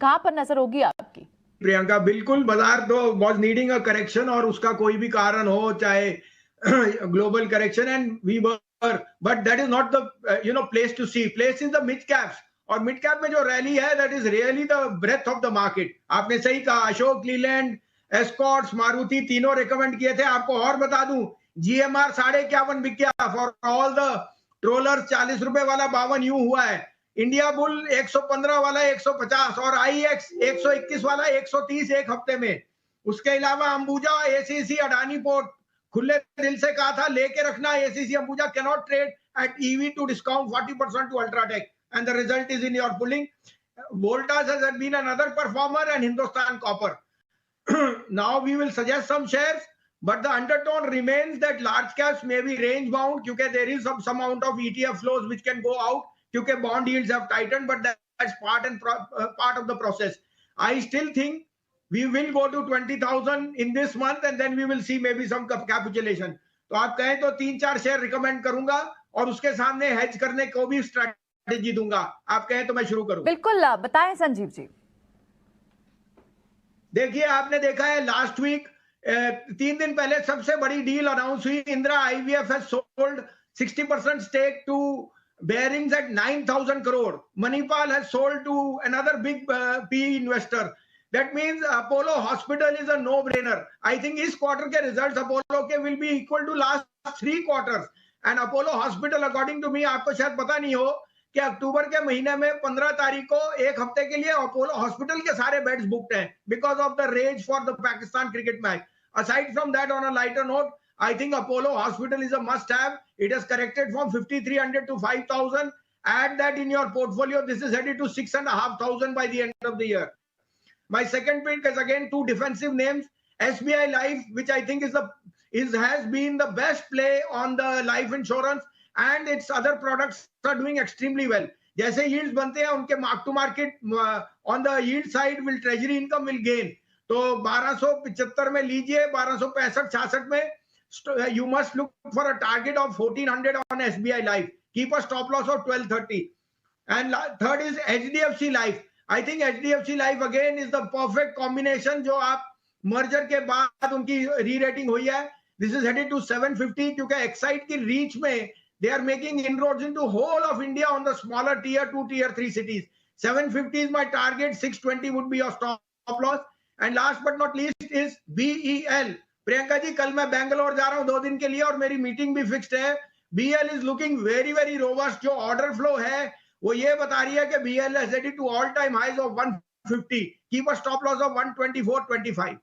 कहां पर नजर होगी आपकी? प्रियंका, बिल्कुल बाजार तो वाज नीडिंग अ करेक्शन, और उसका कोई भी कारण हो, चाहे global correction, and we were, but that is not the place to see. Place is the mid caps, और मिड कैप में जो रैली है that is really the breath of the market. आपने सही कहा, अशोक लीलैंड, एस्कॉर्ट्स, मारुति तीनों रिकमेंड किए थे। आपको और बता दूं, जीएमआर 51.5 बिक गया फॉर ऑल द ट्रोलर्स। 40 रुपए वाला 52 यूं हुआ है। इंडिया बुल 115 वाला 150, और आईएक्स 121 वाला 130 एक हफ्ते में। उसके अलावा अंबुजा, एसीसी, अडानी पोर्ट, खुले दिल से कहा था लेके रखना। ACC Ambuja can not trade at EV to discount 40% to UltraTech, and the result is in your pulling. Voltas has been another performer, and Hindustan Copper. Now we will suggest some shares, but the undertone remains that large caps may be range bound, because there is some amount of ETF flows which can go out, because bond yields have tightened, but that's part of the process. I still think we will go to 20,000 in this month, and then we will see maybe some capitulation. तो आप कहें तो 3-4 share recommend करूंगा, और उसके सामने hedge करने को भी स्ट्रैटेजी दूंगा। आप कहें तो मैं शुरू करूं? बिल्कुल, बताएं संजीव जी। देखिए, आपने देखा है लास्ट वीक 3 दिन पहले सबसे बड़ी डील अनाउंस हुई। Indira IVF has sold 60% stake to Barings at 9,000 crore. Manipal has sold to another big P investor. That means Apollo hospital is a no brainer. I think इस क्वार्टर के रिजल्ट्स अपोलो के will be equal to last 3 quarters. And Apollo hospital, according to me, आपको शायद पता नहीं हो कि अक्टूबर के महीने में 15 तारीख को एक हफ्ते के लिए अपोलो हॉस्पिटल के सारे बेड्स बुक्ड हैं, because of the rage for the Pakistan cricket match. Aside from that, on a lighter note, I think Apollo Hospital is a must-have. It has corrected from 5,300 to 5,000. Add that in your portfolio. This is headed to 6,500 by the end of the year. My second pick is again two defensive names. SBI Life, which I think has been the best play on the life insurance, and its other products are doing extremely well. जैसे yields बनते हैं उनके mark to market on the yield side will treasury income will gain. तो 1275 में लीजिए, 1265-66 में you must look for a target of 1,400 on SBI Life. Keep a stop loss of 1,230. And third is HDFC Life. I think HDFC Life again is the perfect combination. जो आप merger के बाद उनकी री-रेटिंग हुई है, this is headed to 750, क्योंकि Exide की reach में they are making inroads into whole of India on the smaller tier 2, tier 3 cities. 750 is my target. 620 would be your stop loss. And last but not least is BEL. Priyanka ji, कल मैं बेंगलोर जा रहा हूं 2 दिन के लिए, और मेरी मीटिंग भी फिक्स्ड है। BEL is looking very very robust. जो ऑर्डर फ्लो है वो ये बता रही है कि BEL is headed to all time highs of 150. Keep a stop loss of 124.25.